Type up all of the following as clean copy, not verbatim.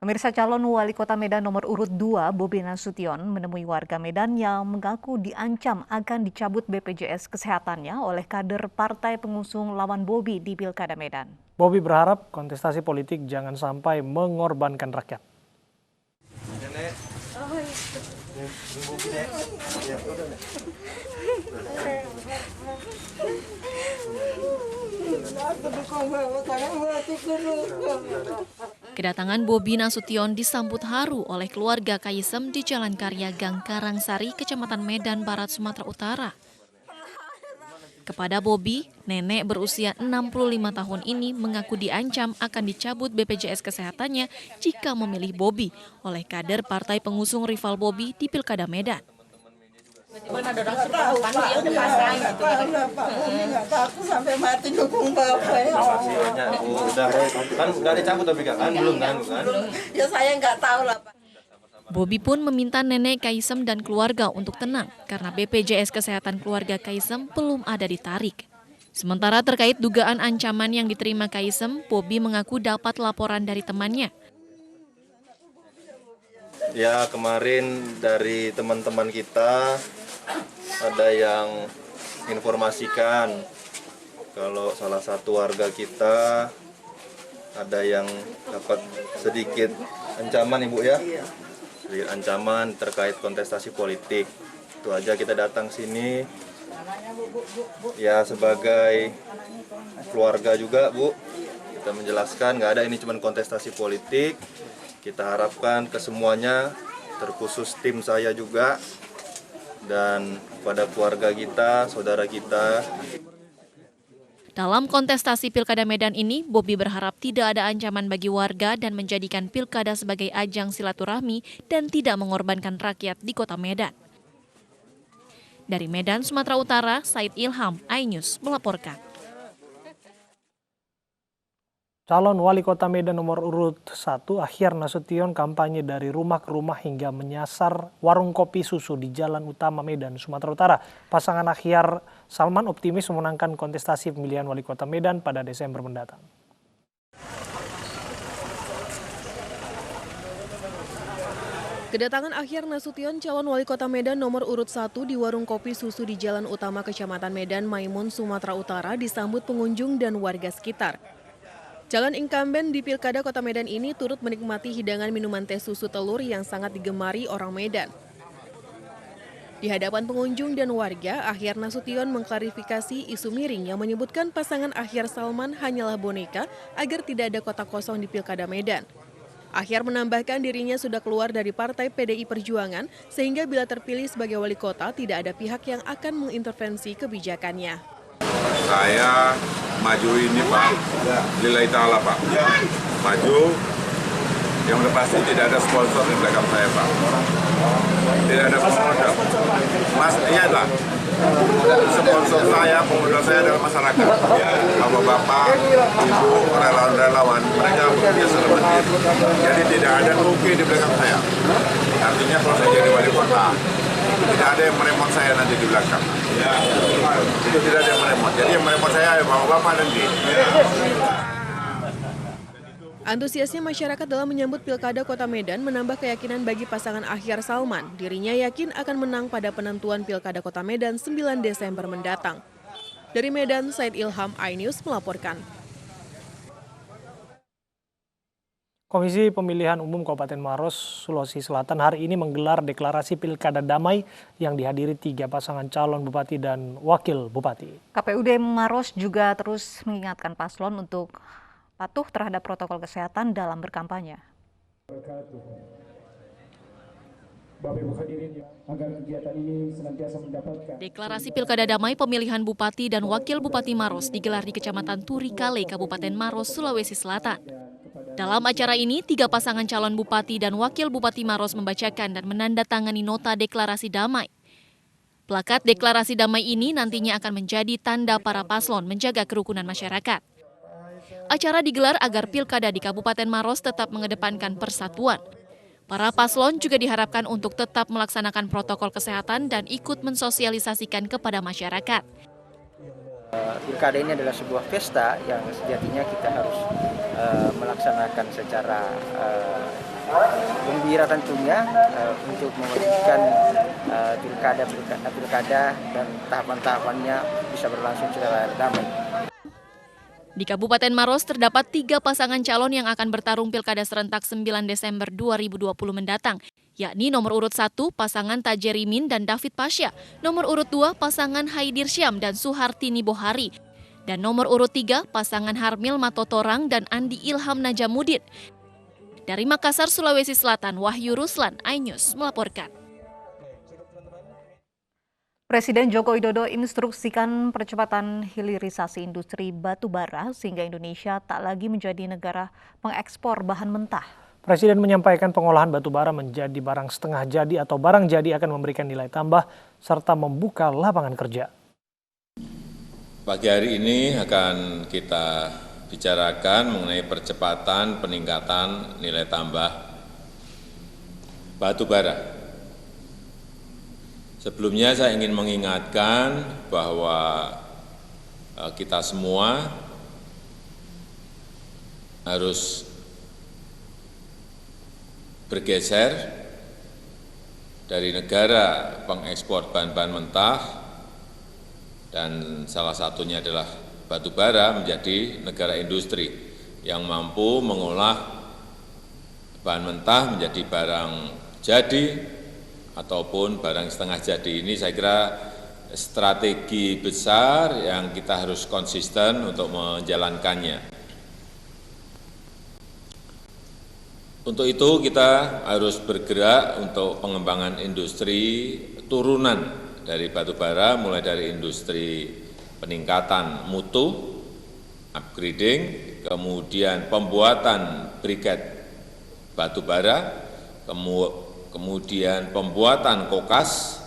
Pemirsa, calon wali kota Medan nomor urut 2, Bobi Nasution, menemui warga Medan yang mengaku diancam akan dicabut BPJS Kesehatannya oleh kader partai pengusung lawan Bobi di Pilkada Medan. Bobi berharap kontestasi politik jangan sampai mengorbankan rakyat. Kedatangan Bobi Nasution disambut haru oleh keluarga Kaisem di Jalan Karya Gang Karangsari, Kecamatan Medan Barat, Sumatera Utara. Kepada Bobi, nenek berusia 65 tahun ini mengaku diancam akan dicabut BPJS Kesehatannya jika memilih Bobi oleh kader partai pengusung rival Bobi di Pilkada Medan. Ada orang tahu, Pak. Ya udah pasang gitu. Pak Bobi nggak takut sampai mati dukung Bapak. Udah kan nggak dicabut tapi kan belum kan? Ya saya nggak tahu lah, Pak. Bobi pun meminta nenek Kaisem dan keluarga untuk tenang karena BPJS Kesehatan keluarga Kaisem belum ada ditarik. Sementara terkait dugaan ancaman yang diterima Kaisem, Bobi mengaku dapat laporan dari temannya. Ya kemarin dari teman-teman kita ada yang informasikan kalau salah satu warga kita ada yang dapat sedikit ancaman, Ibu ya. Sedikit ancaman terkait kontestasi politik. Itu aja kita datang sini ya sebagai keluarga juga, Bu. Kita menjelaskan nggak ada ini cuma kontestasi politik. Kita harapkan ke semuanya, terkhusus tim saya juga, dan pada keluarga kita, saudara kita. Dalam kontestasi Pilkada Medan ini, Bobi berharap tidak ada ancaman bagi warga dan menjadikan Pilkada sebagai ajang silaturahmi dan tidak mengorbankan rakyat di Kota Medan. Dari Medan, Sumatera Utara, Said Ilham, iNews melaporkan. Calon wali kota Medan nomor urut 1, Akhyar Nasution, kampanye dari rumah ke rumah hingga menyasar warung kopi susu di Jalan Utama Medan, Sumatera Utara. Pasangan Akhyar Salman optimis memenangkan kontestasi pemilihan wali kota Medan pada Desember mendatang. Kedatangan Akhyar Nasution, calon wali kota Medan nomor urut 1 di warung kopi susu di Jalan Utama Kecamatan Medan, Maimun, Sumatera Utara disambut pengunjung dan warga sekitar. Calon incumbent di Pilkada Kota Medan ini turut menikmati hidangan minuman teh susu telur yang sangat digemari orang Medan. Di hadapan pengunjung dan warga, Akhyar Nasution mengklarifikasi isu miring yang menyebutkan pasangan Akhyar Salman hanyalah boneka agar tidak ada kotak kosong di Pilkada Medan. Akhyar menambahkan dirinya sudah keluar dari Partai PDI Perjuangan sehingga bila terpilih sebagai wali kota tidak ada pihak yang akan mengintervensi kebijakannya. Saya maju ini Pak, lillahi ta'ala Pak, maju, yang udah pasti tidak ada sponsor di belakang saya Pak, tidak ada pemodal, mas iya lah, sponsor saya, pemodal saya adalah masyarakat, bapak-bapak, ibu, relawan-relawan, mereka bekerja selama ini, jadi tidak ada rugi di belakang saya, artinya kalau saya jadi wali kota, tidak ada yang meremot saya nanti di belakang. Ya, itu tidak ada yang meremot. Jadi yang meremot saya bapak-bapak nanti. Ya. Antusiasnya masyarakat dalam menyambut Pilkada Kota Medan menambah keyakinan bagi pasangan Akhyar Salman. Dirinya yakin akan menang pada penentuan Pilkada Kota Medan 9 Desember mendatang. Dari Medan, Said Ilham, iNews melaporkan. Komisi Pemilihan Umum Kabupaten Maros, Sulawesi Selatan hari ini menggelar deklarasi Pilkada Damai yang dihadiri 3 pasangan calon bupati dan wakil bupati. KPUD Maros juga terus mengingatkan paslon untuk patuh terhadap protokol kesehatan dalam berkampanye. Deklarasi Pilkada Damai pemilihan bupati dan wakil bupati Maros digelar di Kecamatan Turikale, Kabupaten Maros, Sulawesi Selatan. Dalam acara ini, 3 pasangan calon bupati dan wakil bupati Maros membacakan dan menandatangani nota deklarasi damai. Plakat deklarasi damai ini nantinya akan menjadi tanda para paslon menjaga kerukunan masyarakat. Acara digelar agar pilkada di Kabupaten Maros tetap mengedepankan persatuan. Para paslon juga diharapkan untuk tetap melaksanakan protokol kesehatan dan ikut mensosialisasikan kepada masyarakat. Pilkada ini adalah sebuah pesta yang sejatinya kita harus melaksanakan secara gembira tentunya untuk mewujudkan pilkada dan tahapan-tahapannya bisa berlangsung secara damai. Di Kabupaten Maros terdapat 3 pasangan calon yang akan bertarung Pilkada serentak 9 Desember 2020 mendatang, yakni nomor urut 1 pasangan Tajerimin dan David Pasha, nomor urut 2 pasangan Haidir Syam dan Suhartini Bohari, dan nomor urut 3 pasangan Harmil Matotorang dan Andi Ilham Najamuddin. Dari Makassar, Sulawesi Selatan, Wahyu Ruslan, iNews melaporkan. Presiden Joko Widodo instruksikan percepatan hilirisasi industri batu bara sehingga Indonesia tak lagi menjadi negara pengekspor bahan mentah. Presiden menyampaikan pengolahan batu bara menjadi barang setengah jadi atau barang jadi akan memberikan nilai tambah serta membuka lapangan kerja. Pagi hari ini akan kita bicarakan mengenai percepatan peningkatan nilai tambah batu bara. Sebelumnya saya ingin mengingatkan bahwa kita semua harus bergeser dari negara pengekspor bahan-bahan mentah dan salah satunya adalah batu bara menjadi negara industri yang mampu mengolah bahan mentah menjadi barang jadi ataupun barang setengah jadi. Ini saya kira strategi besar yang kita harus konsisten untuk menjalankannya. Untuk itu kita harus bergerak untuk pengembangan industri turunan dari batu bara, mulai dari industri peningkatan mutu, upgrading, kemudian pembuatan briket batu bara, kemudian pembuatan kokas,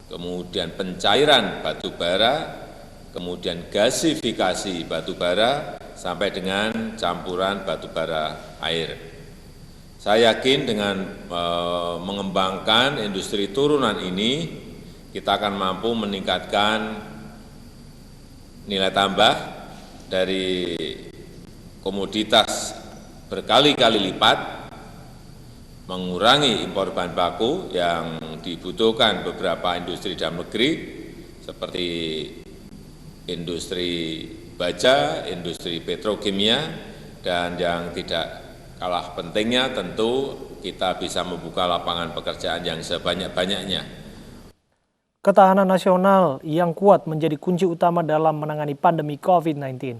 kemudian pencairan batu bara, kemudian gasifikasi batu bara, sampai dengan campuran batu bara air. Saya yakin dengan mengembangkan industri turunan ini, kita akan mampu meningkatkan nilai tambah dari komoditas berkali-kali lipat, mengurangi impor bahan baku yang dibutuhkan beberapa industri dalam negeri seperti industri baja, industri petrokimia, dan yang tidak kalah pentingnya tentu kita bisa membuka lapangan pekerjaan yang sebanyak-banyaknya. Ketahanan nasional yang kuat menjadi kunci utama dalam menangani pandemi COVID-19.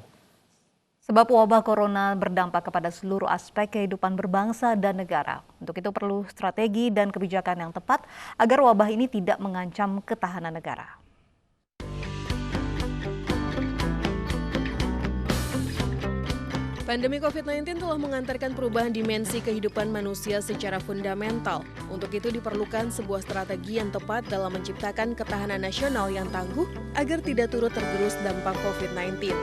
Sebab wabah corona berdampak kepada seluruh aspek kehidupan berbangsa dan negara. Untuk itu perlu strategi dan kebijakan yang tepat agar wabah ini tidak mengancam ketahanan negara. Pandemi COVID-19 telah mengantarkan perubahan dimensi kehidupan manusia secara fundamental. Untuk itu diperlukan sebuah strategi yang tepat dalam menciptakan ketahanan nasional yang tangguh agar tidak turut tergerus dampak COVID-19.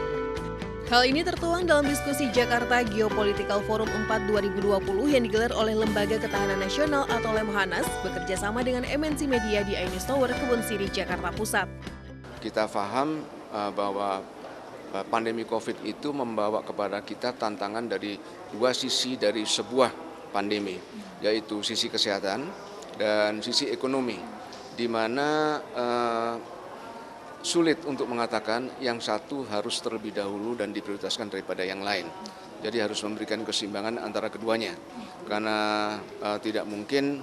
Hal ini tertuang dalam diskusi Jakarta Geopolitical Forum 4 2020 yang digelar oleh Lembaga Ketahanan Nasional atau Lemhanas bekerja sama dengan MNC Media di iNews Tower, Kebun Siri, Jakarta Pusat. Kita paham bahwa pandemi COVID itu membawa kepada kita tantangan dari dua sisi dari sebuah pandemi, yaitu sisi kesehatan dan sisi ekonomi, di mana sulit untuk mengatakan yang satu harus terlebih dahulu dan diprioritaskan daripada yang lain. Jadi harus memberikan keseimbangan antara keduanya, karena tidak mungkin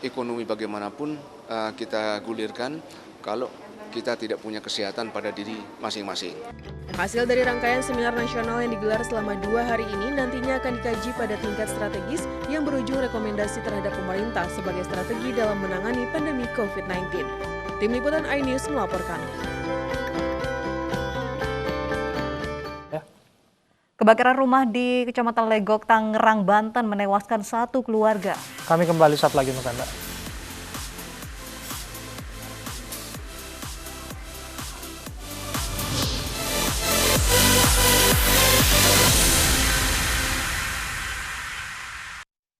ekonomi bagaimanapun kita gulirkan kalau kita tidak punya kesehatan pada diri masing-masing. Hasil dari rangkaian seminar nasional yang digelar selama 2 hari ini nantinya akan dikaji pada tingkat strategis yang berujung rekomendasi terhadap pemerintah sebagai strategi dalam menangani pandemi COVID-19. Tim Liputan iNews melaporkan. Kebakaran rumah di Kecamatan Legok, Tangerang, Banten menewaskan 1 keluarga. Kami kembali saat lagi untuk Anda.